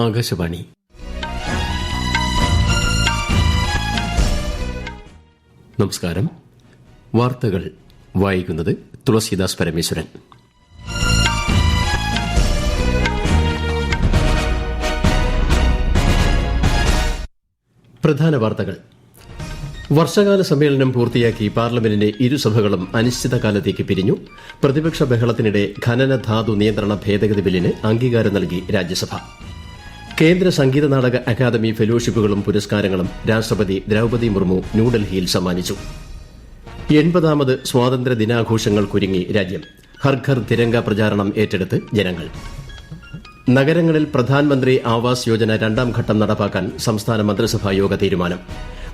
ആകാശവാണി. നമസ്കാരം. വാർത്തകൾ വായിക്കുന്നത് തുളസീദാസ് പരമേശ്വരൻ. പ്രധാന വാർത്തകൾ. വർഷകാല സമ്മേളനം പൂർത്തിയാക്കി പാർലമെന്റിന്റെ ഇരുസഭകളും അനിശ്ചിതകാലത്തേക്ക് പിരിഞ്ഞു. പ്രതിപക്ഷ ബഹളത്തിനിടെ ഖനന ധാതു നിയന്ത്രണ ഭേദഗതി ബില്ലിന് അംഗീകാരം നൽകി രാജ്യസഭ. കേന്ദ്ര സംഗീത നാടക അക്കാദമി ഫെലോഷിപ്പുകളും പുരസ്കാരങ്ങളും രാഷ്ട്രപതി ദ്രൌപദി മുർമു ന്യൂഡൽഹിയിൽ സമ്മാനിച്ചു. 80ാമത് സ്വാതന്ത്ര്യ ദിനാഘോഷങ്ങൾക്കൊരുങ്ങി രാജ്യം. ഹർ ഘർ തിരംഗ പ്രചാരണം ഏറ്റെടുത്ത് ജനങ്ങൾ. നഗരങ്ങളിൽ പ്രധാൻമന്ത്രി ആവാസ് യോജന രണ്ടാം ഘട്ടം നടപ്പാക്കാൻ സംസ്ഥാന മന്ത്രിസഭാ യോഗ തീരുമാനം.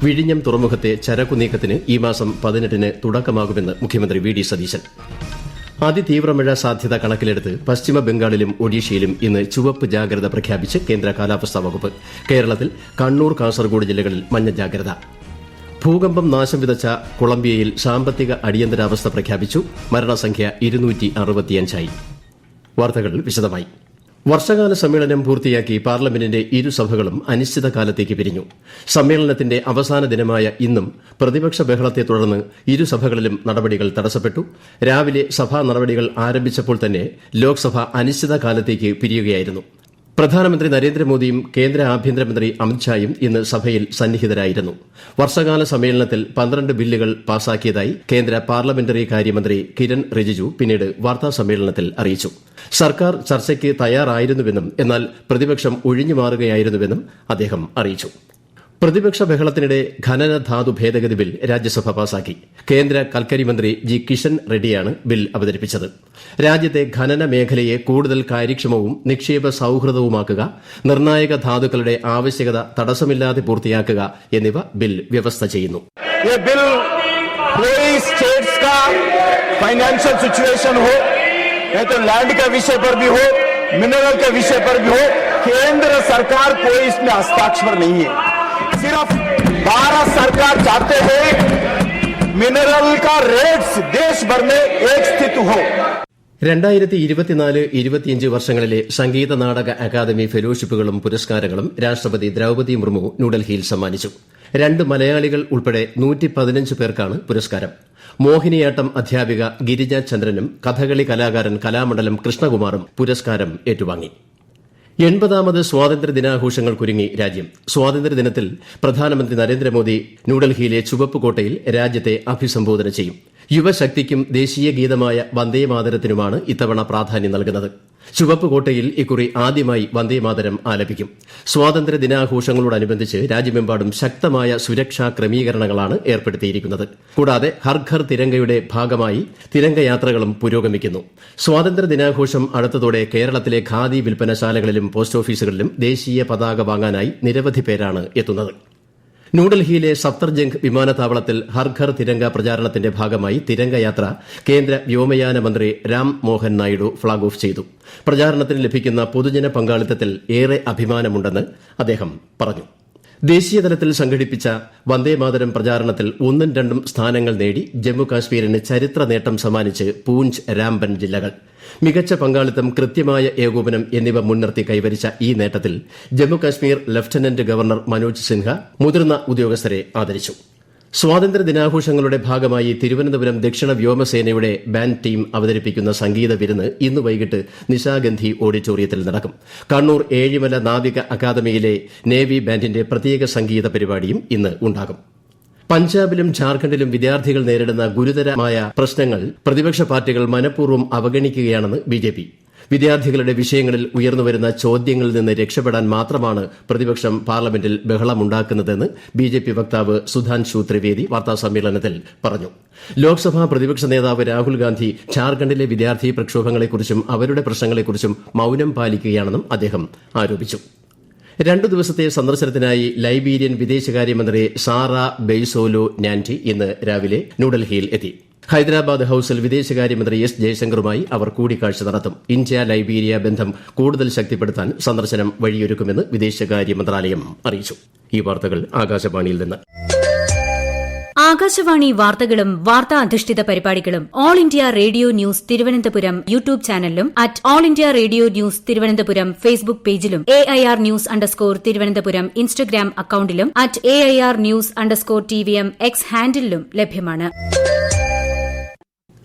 വിഴിഞ്ഞം തുറമുഖത്തെ ചരക്കു നീക്കത്തിന് ഈ മാസം 18-ന് തുടക്കമാകുമെന്ന് മുഖ്യമന്ത്രി വി ഡി സതീശൻ. അതിതീവ്ര മഴ സാധ്യത കണക്കിലെടുത്ത് പശ്ചിമ ബംഗാളിലും ഒഡീഷയിലും ഇന്ന് ചുവപ്പ് ജാഗ്രത പ്രഖ്യാപിച്ച് കേന്ദ്ര കാലാവസ്ഥാ വകുപ്പ്. കേരളത്തിൽ കണ്ണൂർ, കാസർഗോഡ് ജില്ലകളിൽ മഞ്ഞ ജാഗ്രത. ഭൂകമ്പം നാശം വിതച്ച കൊളംബിയയിൽ സാമ്പത്തിക അടിയന്തരാവസ്ഥ പ്രഖ്യാപിച്ചു. മരണസംഖ്യ 265. വാർത്തകൾ വിശദമായി. വർഷകാല സമ്മേളനം പൂർത്തിയാക്കി പാർലമെന്റിന്റെ ഇരുസഭകളും അനിശ്ചിതകാലത്തേക്ക് പിരിഞ്ഞു. സമ്മേളനത്തിന്റെ അവസാന ദിനമായ ഇന്നും പ്രതിപക്ഷ ബഹളത്തെ തുടർന്ന് ഇരുസഭകളിലും നടപടികൾ തടസ്സപ്പെട്ടു. രാവിലെ സഭാ നടപടികൾ ആരംഭിച്ചപ്പോൾ തന്നെ ലോക്സഭ അനിശ്ചിതകാലത്തേക്ക് പിരിയുകയായിരുന്നു. പ്രധാനമന്ത്രി നരേന്ദ്രമോദിയും കേന്ദ്ര ആഭ്യന്തരമന്ത്രി അമിത്ഷായും ഇന്ന് സഭയിൽ സന്നിഹിതരായിരുന്നു. വർഷകാല സമ്മേളനത്തിൽ 12 ബില്ലുകൾ പാസാക്കിയതായി കേന്ദ്ര പാർലമെന്ററി കാര്യമന്ത്രി കിരൺ റിജിജു പിന്നീട് വാർത്താസമ്മേളനത്തിൽ അറിയിച്ചു. സർക്കാർ ചർച്ചയ്ക്ക് തയ്യാറായിരുന്നുവെന്നും എന്നാൽ പ്രതിപക്ഷം ഒഴിഞ്ഞുമാറുകയായിരുന്നുവെന്നും അദ്ദേഹം അറിയിച്ചു. പ്രതിപക്ഷ ബഹളത്തിനിടെ ഖനന ധാതു ഭേദഗതി ബിൽ രാജ്യസഭ പാസാക്കി. കേന്ദ്ര കൽക്കരി മന്ത്രി ജി കിഷൻ റെഡ്ഡിയാണ് ബിൽ അവതരിപ്പിച്ചത്. രാജ്യത്തെ ഖനന മേഖലയെ കൂടുതൽ കാര്യക്ഷമവും നിക്ഷേപ സൌഹൃദവുമാക്കുക, നിർണായക ധാതുക്കളുടെ ആവശ്യകത തടസ്സമില്ലാതെ പൂർത്തിയാക്കുക എന്നിവ ബിൽ വ്യവസ്ഥ ചെയ്യുന്നു. फाइनेंशियल सिचुएशन हो या तो लैंड के विषय पर भी हो, मिनरल के विषय पर भी हो, केंद्र सरकार कोई इसमें हस्ताक्षर नहीं है. सिर्फ भारत सरकार चाहते हैं मिनरल का रेट्स देश भर में एक स्थित हो. 2024-25 വർഷങ്ങളിലെ സംഗീത നാടക അക്കാദമി ഫെലോഷിപ്പുകളും പുരസ്കാരങ്ങളും രാഷ്ട്രപതി ദ്രൌപദി മുർമു ന്യൂഡൽഹിയിൽ സമ്മാനിച്ചു. 2 മലയാളികൾ ഉൾപ്പെടെ 115 പേർക്കാണ് പുരസ്കാരം. മോഹിനിയാട്ടം അധ്യാപിക ഗിരിജ ചന്ദ്രനും കഥകളി കലാകാരൻ കലാമണ്ഡലം കൃഷ്ണകുമാറും പുരസ്കാരം ഏറ്റുവാങ്ങി. 80ാമത് സ്വാതന്ത്ര്യ ദിനാഘോഷങ്ങൾക്കൊരുങ്ങി രാജ്യം. സ്വാതന്ത്ര്യദിനത്തിൽ പ്രധാനമന്ത്രി നരേന്ദ്രമോദി ന്യൂഡൽഹിയിലെ ചുവപ്പ് കോട്ടയിൽ രാജ്യത്തെ അഭിസംബോധന ചെയ്യും. യുവശക്തിക്കും ദേശീയ ഗീതമായ വന്ദേമാതരത്തിനുമാണ് ഇത്തവണ പ്രാധാന്യം നൽകുന്നത്. ചുവപ്പ് കോട്ടയിൽ ഇക്കുറി ആദ്യമായി വന്ദേമാതരം ആലപിക്കും. സ്വാതന്ത്ര്യ ദിനാഘോഷങ്ങളോടനുബന്ധിച്ച് രാജ്യമെമ്പാടും ശക്തമായ സുരക്ഷാ ക്രമീകരണങ്ങളാണ് ഏർപ്പെടുത്തിയിരിക്കുന്നത്. കൂടാതെ ഹർ ഘർ തിരംഗയുടെ ഭാഗമായി തിരംഗയാത്രകളും പുരോഗമിക്കുന്നു. സ്വാതന്ത്ര്യ ദിനാഘോഷം അടുത്തതോടെ കേരളത്തിലെ ഖാദി വിൽപ്പനശാലകളിലും പോസ്റ്റ് ഓഫീസുകളിലും ദേശീയ പതാക വാങ്ങാനായി നിരവധി പേരാണ് എത്തുന്നത്. ന്യൂഡൽഹിയിലെ സഫ്തർജംഗ് വിമാനത്താവളത്തിൽ ഹർ ഘർ തിരംഗ പ്രചാരണത്തിന്റെ ഭാഗമായി തിരംഗയാത്ര കേന്ദ്ര വ്യോമയാന മന്ത്രി രാം മോഹൻ നായിഡു ഫ്ളാഗ് ഓഫ് ചെയ്തു. പ്രചാരണത്തിന് ലഭിക്കുന്ന പൊതുജന പങ്കാളിത്തത്തിൽ ഏറെ അഭിമാനമുണ്ടെന്ന് അദ്ദേഹം പറഞ്ഞു. ദേശീയതലത്തിൽ സംഘടിപ്പിച്ച വന്ദേമാതരം പ്രചാരണത്തിൽ 1ഉം 2ഉം സ്ഥാനങ്ങൾ നേടി ജമ്മുകാശ്മീരിന് ചരിത്ര നേട്ടം സമ്മാനിച്ച് പൂഞ്ച്, രാംബൻ ജില്ലകൾ. മികച്ച പങ്കാളിത്തം, കൃത്യമായ ഏകോപനം എന്നിവ മുൻനിർത്തി കൈവരിച്ച ഈ നേട്ടത്തിൽ ജമ്മുകാശ്മീർ ലഫ്റ്റനന്റ് ഗവർണർ മനോജ് സിൻഹ മുതിർന്ന ഉദ്യോഗസ്ഥരെ ആദരിച്ചു. സ്വാതന്ത്ര്യ ദിനാഘോഷങ്ങളുടെ ഭാഗമായി തിരുവനന്തപുരം ദക്ഷിണ വ്യോമസേനയുടെ ബാൻഡ് ടീം അവതരിപ്പിക്കുന്ന സംഗീത വിരുന്ന് ഇന്ന് വൈകിട്ട് നിശാഗന്ധി ഓഡിറ്റോറിയത്തിൽ നടക്കും. കണ്ണൂർ ഏഴിമല നാവിക അക്കാദമിയിലെ നേവി ബാൻഡിന്റെ പ്രത്യേക സംഗീത പരിപാടിയും ഇന്ന് ഉണ്ടാകും. പഞ്ചാബിലും ഝാർഖണ്ഡിലും വിദ്യാർത്ഥികൾ നേരിടുന്ന ഗുരുതരമായ പ്രശ്നങ്ങൾ പ്രതിപക്ഷ പാർട്ടികൾ മനഃപൂർവ്വം അവഗണിക്കുകയാണെന്ന് ബിജെപി. വിദ്യാർത്ഥികളുടെ വിഷയങ്ങളിൽ ഉയർന്നുവരുന്ന ചോദ്യങ്ങളിൽ നിന്ന് രക്ഷപ്പെടാൻ മാത്രമാണ് പ്രതിപക്ഷം പാർലമെന്റിൽ ബഹളമുണ്ടാക്കുന്നതെന്ന് ബിജെപി വക്താവ് സുധാൻഷു ത്രിവേദി വാർത്താസമ്മേളനത്തിൽ പറഞ്ഞു. ലോക്സഭാ പ്രതിപക്ഷ നേതാവ് രാഹുൽ ഗാന്ധി ഝാർഖണ്ഡിലെ വിദ്യാർത്ഥി പ്രക്ഷോഭങ്ങളെക്കുറിച്ചും അവരുടെ പ്രശ്നങ്ങളെക്കുറിച്ചും മൌനം പാലിക്കുകയാണെന്നും അദ്ദേഹം ആരോപിച്ചു. 2 ദിവസത്തെ സന്ദർശനത്തിനായി ലൈബീരിയൻ വിദേശകാര്യമന്ത്രി സാറ ബെയ്സോലോ നാൻറ്റി ഇന്ന് രാവിലെ ന്യൂഡൽഹിയിൽ എത്തി. ഹൈദരാബാദ് ഹൌസിൽ വിദേശകാര്യമന്ത്രി എസ് ജയശങ്കറുമായി അവർ കൂടിക്കാഴ്ച നടത്തും. ഇന്ത്യ ലൈബീരിയ ബന്ധം കൂടുതൽ ശക്തിപ്പെടുത്താൻ സന്ദർശനം വഴിയൊരുക്കുമെന്ന് വിദേശകാര്യ മന്ത്രാലയം അറിയിച്ചു. ഈ വാർത്തകൾ ആകാശവാണിയിൽ നിന്ന്. ആകാശവാണി വാർത്തകളും വാർത്താ അധിഷ്ഠിത പരിപാടികളും all India radio news Thiruvananthapuram YouTube ചാനലിലും at all India radio news Thiruvananthapuram Facebook പേജിലും AIR ന്യൂസ് _ ഇൻസ്റ്റഗ്രാം അക്കൌണ്ടിലും at AIR news _ TVM X ഹാൻഡിലും ലഭ്യമാണ്.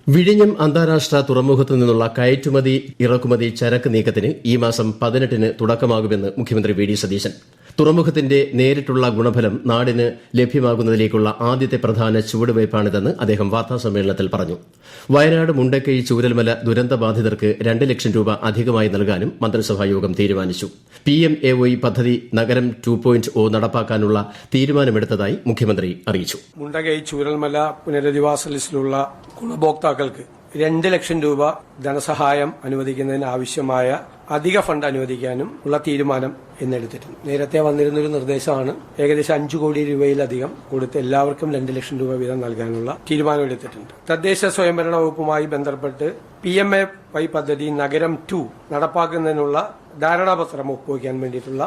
വിഴിഞ്ഞം അന്താരാഷ്ട്ര തുറമുഖത്തു നിന്നുള്ള കയറ്റുമതി ഇറക്കുമതി ചരക്ക് നീക്കത്തിന് ഈ മാസം 18-ന് തുടക്കമാകുമെന്ന് മുഖ്യമന്ത്രി വി ഡി സതീശൻ. തുറമുഖത്തിന്റെ നേരിട്ടുള്ള ഗുണഫലം നാടിന് ലഭ്യമാകുന്നതിലേക്കുള്ള ആദ്യത്തെ പ്രധാന ചുവടുവയ്പ്പാണിതെന്ന് അദ്ദേഹം വാർത്താസമ്മേളനത്തിൽ പറഞ്ഞു. വയനാട് മുണ്ടക്കൈ ചൂരൽമല ദുരന്തബാധിതർക്ക് 2 ലക്ഷം രൂപ അധികമായി നൽകാനും മന്ത്രിസഭായോഗം തീരുമാനിച്ചു. PMAY പദ്ധതി നഗരം 2.0 നടപ്പാക്കാനുള്ള തീരുമാനമെടുത്തതായി മുഖ്യമന്ത്രി അറിയിച്ചു. മുണ്ടക്കൈ ചൂരൽമല പുനരധിവാസ ലിസ്റ്റിലുള്ള ഗുണഭോക്താക്കൾക്ക് 2 ലക്ഷം രൂപ ധനസഹായം അനുവദിക്കുന്നതിന് ആവശ്യമായ അധിക ഫണ്ട് അനുവദിക്കാനും ഉള്ള തീരുമാനം എന്നെടുത്തിട്ടുണ്ട്. നേരത്തെ വന്നിരുന്നൊരു നിർദ്ദേശമാണ് ഏകദേശം 5 കോടി രൂപയിലധികം കൊടുത്ത് എല്ലാവർക്കും 2 ലക്ഷം രൂപ വീതം നൽകാനുള്ള തീരുമാനമെടുത്തിട്ടുണ്ട്. തദ്ദേശ സ്വയംഭരണ വകുപ്പുമായി ബന്ധപ്പെട്ട് PMAY പദ്ധതി നഗരം 2 നടപ്പാക്കുന്നതിനുള്ള ധാരണാപത്രം ഒപ്പുവയ്ക്കാൻ വേണ്ടിയിട്ടുള്ള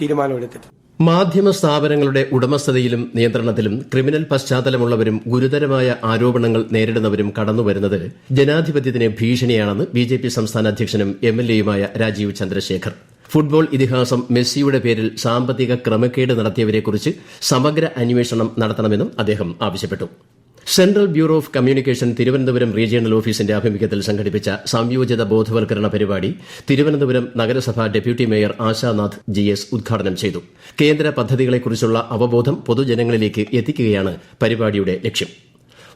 തീരുമാനമെടുത്തിട്ടുണ്ട്. മാധ്യമ സ്ഥാപനങ്ങളുടെ ഉടമസ്ഥതയിലും നിയന്ത്രണത്തിലും ക്രിമിനൽ പശ്ചാത്തലമുള്ളവരും ഗുരുതരമായ ആരോപണങ്ങൾ നേരിടുന്നവരും കടന്നുവരുന്നത് ജനാധിപത്യത്തിന് ഭീഷണിയാണെന്ന് BJP സംസ്ഥാന അധ്യക്ഷനും MLAയുമായ രാജീവ് ചന്ദ്രശേഖർ. ഫുട്ബോൾ ഇതിഹാസം മെസ്സിയുടെ പേരിൽ സാമ്പത്തിക ക്രമക്കേട് നടത്തിയവരെക്കുറിച്ച് സമഗ്ര അന്വേഷണം നടത്തണമെന്നും അദ്ദേഹം ആവശ്യപ്പെട്ടു. Central bureau of communication Thiruvananthapuram regional ഓഫീസിന്റെ ആഭിമുഖ്യത്തിൽ സംഘടിപ്പിച്ച സംയോജിത ബോധവൽക്കരണ പരിപാടി തിരുവനന്തപുരം നഗരസഭ ഡെപ്യൂട്ടി മേയർ ആശാനാഥ് GS ഉദ്ഘാടനം ചെയ്തു. കേന്ദ്ര പദ്ധതികളെക്കുറിച്ചുള്ള അവബോധം പൊതുജനങ്ങളിലേക്ക് എത്തിക്കുകയാണ് പരിപാടിയുടെ ലക്ഷ്യം.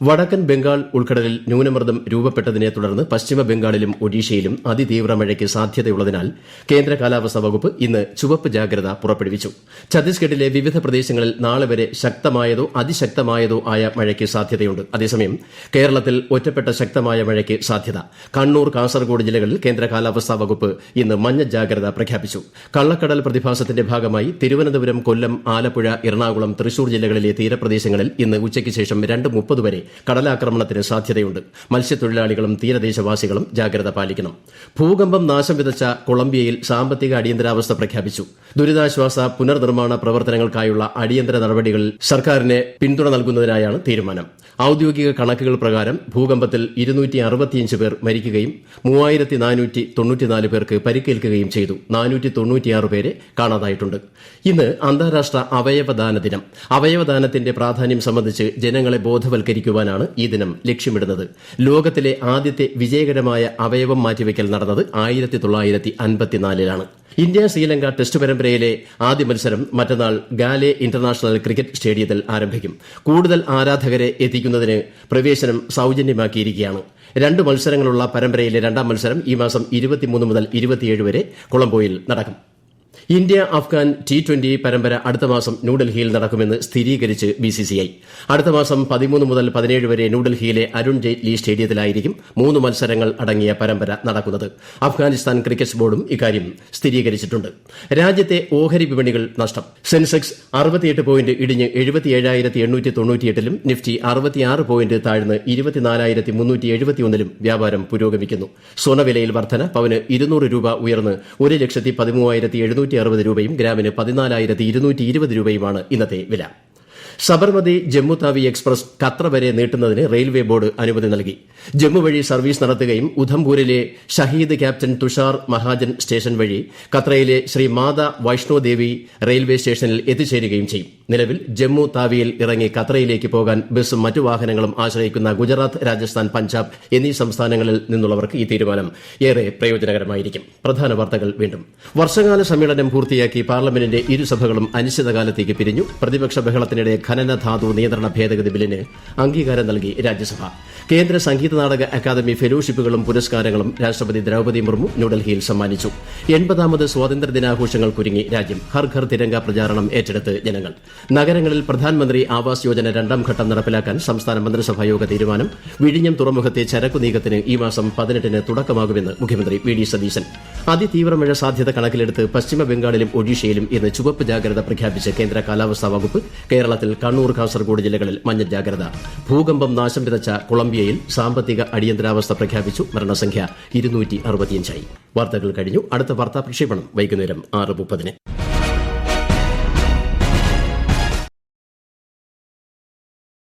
വടക്കൻ ബംഗാൾ ഉൾക്കടലിൽ ന്യൂനമർദ്ദം രൂപപ്പെട്ടതിനെ തുടർന്ന് പശ്ചിമ ബംഗാളിലും ഒഡീഷയിലും അതിതീവ്ര മഴയ്ക്ക് സാധ്യതയുള്ളതിനാൽ കേന്ദ്ര കാലാവസ്ഥാ വകുപ്പ് ഇന്ന് ചുവപ്പ് ജാഗ്രത പുറപ്പെടുവിച്ചു. ഛത്തീസ്ഗഡിലെ വിവിധ പ്രദേശങ്ങളിൽ നാളെ വരെ ശക്തമായതോ അതിശക്തമായതോ ആയ മഴയ്ക്ക് സാധ്യതയുണ്ട്. അതേസമയം കേരളത്തിൽ ഒറ്റപ്പെട്ട ശക്തമായ മഴയ്ക്ക് സാധ്യത. കണ്ണൂർ, കാസർഗോഡ് ജില്ലകളിൽ കേന്ദ്ര കാലാവസ്ഥാ വകുപ്പ് ഇന്ന് മഞ്ഞ ജാഗ്രത പ്രഖ്യാപിച്ചു. കള്ളക്കടൽ പ്രതിഭാസത്തിന്റെ ഭാഗമായി തിരുവനന്തപുരം, കൊല്ലം, ആലപ്പുഴ, എറണാകുളം, തൃശൂർ ജില്ലകളിലെ തീരപ്രദേശങ്ങളിൽ ഇന്ന് ഉച്ചയ്ക്ക് ശേഷം 2:30 വരെ കടലാക്രമണത്തിന് സാധ്യതയുണ്ട്. മത്സ്യത്തൊഴിലാളികളും തീരദേശവാസികളും ജാഗ്രത പാലിക്കണം. ഭൂകമ്പം നാശം വിതച്ച കൊളംബിയയിൽ സാമ്പത്തിക അടിയന്തരാവസ്ഥ പ്രഖ്യാപിച്ചു. ദുരിതാശ്വാസ പുനർനിർമ്മാണ പ്രവർത്തനങ്ങൾക്കായുള്ള അടിയന്തര നടപടികളിൽ സർക്കാരിന് പിന്തുണ നൽകുന്നതിനായാണ് തീരുമാനം. ഔദ്യോഗിക കണക്കുകൾ പ്രകാരം ഭൂകമ്പത്തിൽ 265 പേർ മരിക്കുകയും 3494 പേർക്ക് പരിക്കേൽക്കുകയും ചെയ്തു. 496 പേരെ കാണാതായിട്ടുണ്ട്. ഇന്ന് അന്താരാഷ്ട്ര അവയവദാന ദിനം. അവയവദാനത്തിന്റെ പ്രാധാന്യം സംബന്ധിച്ച് ജനങ്ങളെ ബോധവൽക്കരിക്കുവാനാണ് ഈ ദിനം ലക്ഷ്യമിടുന്നത്. ലോകത്തിലെ ആദ്യത്തെ വിജയകരമായ അവയവം മാറ്റിവെക്കൽ നടന്നത് 1954-ലാണ്. ഇന്ത്യ ശ്രീലങ്ക ടെസ്റ്റ് പരമ്പരയിലെ ആദ്യ മത്സരം മറ്റന്നാൾ ഗാലെ ഇന്റർനാഷണൽ ക്രിക്കറ്റ് സ്റ്റേഡിയത്തിൽ ആരംഭിക്കും. കൂടുതൽ ആരാധകരെ എത്തിക്കുന്നതിന് പ്രവേശനം സൌജന്യമാക്കിയിരിക്കുകയാണ്. 2 മത്സരങ്ങളുള്ള പരമ്പരയിലെ 2ാം മത്സരം ഈ മാസം 23 മുതൽ 27 വരെ കൊളംബോയിൽ നടക്കും. ഇന്ത്യ അഫ്ഗാൻ T20 പരമ്പര അടുത്ത മാസം ന്യൂഡൽഹിയിൽ നടക്കുമെന്ന് സ്ഥിരീകരിച്ച് BCCI. അടുത്ത മാസം 13 മുതൽ 17 വരെ ന്യൂഡൽഹിയിലെ അരുൺ ജെയ്റ്റ്ലി സ്റ്റേഡിയത്തിലായിരിക്കും 3 മത്സരങ്ങൾ അടങ്ങിയ പരമ്പര നടക്കുന്നത്. അഫ്ഗാനിസ്ഥാൻ ക്രിക്കറ്റ് ബോർഡും ഇക്കാര്യം സ്ഥിരീകരിച്ചിട്ടുണ്ട്. രാജ്യത്തെ ഓഹരി വിപണികൾ നഷ്ടം. സെൻസെക്സ് 68 പോയിന്റ് ഇടിഞ്ഞ് 77,898-ലും നിഫ്റ്റി 66 പോയിന്റ് താഴ്ന്ന് 24,371-ലും വ്യാപാരം പുരോഗമിക്കുന്നു. സ്വർണ്ണവിലയിൽ വർധന. പവന് 200 രൂപ ഉയർന്ന് 1,13,760 രൂപയും ഗ്രാമിന് 14,220 രൂപയുമാണ് ഇന്നത്തെ വില. സബർമതി ജമ്മു താവി എക്സ്പ്രസ് ഖത്ര വരെ നീട്ടുന്നതിന് റെയിൽവേ ബോർഡ് അനുമതി നൽകി. ജമ്മു വഴി സർവീസ് നടത്തുകയും ഉധംപൂരിലെ ഷഹീദ് ക്യാപ്റ്റൻ തുഷാർ മഹാജൻ സ്റ്റേഷൻ വഴി ഖത്രയിലെ ശ്രീ മാതാ വൈഷ്ണോദേവി റെയിൽവേ സ്റ്റേഷനിൽ എത്തിച്ചേരുകയും ചെയ്യും. നിലവിൽ ജമ്മു താവിയിൽ ഇറങ്ങി ഖത്രയിലേക്ക് പോകാൻ ബസും മറ്റു വാഹനങ്ങളും ആശ്രയിക്കുന്ന ഗുജറാത്ത്, രാജസ്ഥാൻ, പഞ്ചാബ് എന്നീ സംസ്ഥാനങ്ങളിൽ നിന്നുള്ളവർക്ക് ഈ തീരുമാനം ഏറെ പ്രയോജനകരമായിരിക്കും. പ്രധാന വാർത്തകൾ വീണ്ടും. വർഷകാല സമ്മേളനം പൂർത്തിയാക്കി പാർലമെന്റിന്റെ ഇരുസഭകളും അനിശ്ചിതകാലത്തേക്ക് പിരിഞ്ഞു. പ്രതിപക്ഷ ബഹളത്തിനിടെ ഖനന ധാതു നിയന്ത്രണ ഭേദഗതി ബില്ലിന് അംഗീകാരം നൽകി രാജ്യസഭ. കേന്ദ്ര സംഗീത നാടക അക്കാദമി ഫെലോഷിപ്പുകളും പുരസ്കാരങ്ങളും രാഷ്ട്രപതി ദ്രൌപദി മുർമു ന്യൂഡൽഹിയിൽ സമ്മാനിച്ചു. 80ാമത് സ്വാതന്ത്ര്യദിനാഘോഷങ്ങൾക്കൊരുങ്ങി രാജ്യം. ഹർ ഘർ തിരംഗ പ്രചാരണം ഏറ്റെടുത്ത് ജനങ്ങൾ. നഗരങ്ങളിൽ പ്രധാൻമന്ത്രി ആവാസ് യോജന 2ാം ഘട്ടം നടപ്പിലാക്കാൻ സംസ്ഥാന മന്ത്രിസഭായോഗ തീരുമാനം. വിഴിഞ്ഞം തുറമുഖത്തെ ചരക്കു നീക്കത്തിന് ഈ മാസം 18-ന് തുടക്കമാകുമെന്ന് മുഖ്യമന്ത്രി വി ഡി സതീശൻ. അതിതീവ്ര മഴ സാധ്യത കണക്കിലെടുത്ത് പശ്ചിമ ബംഗാളിലും ഒഡീഷയിലും ഇന്ന് ചുവപ്പ് ജാഗ്രത പ്രഖ്യാപിച്ച് കേന്ദ്ര കാലാവസ്ഥാ വകുപ്പ്. കേരളത്തിൽ കണ്ണൂർ, കാസർഗോഡ് ജില്ലകളിൽ മഞ്ഞ ജാഗ്രത. ഭൂകമ്പം നാശം വിതച്ച കൊളംബിയയിൽ സാമ്പത്തിക അടിയന്തരാവസ്ഥ പ്രഖ്യാപിച്ചു. മരണസംഖ്യ 265. വാർത്തകൾ കഴിഞ്ഞു. അടുത്ത വാർത്താ പ്രക്ഷേപണം വൈകുന്നേരം 6:30.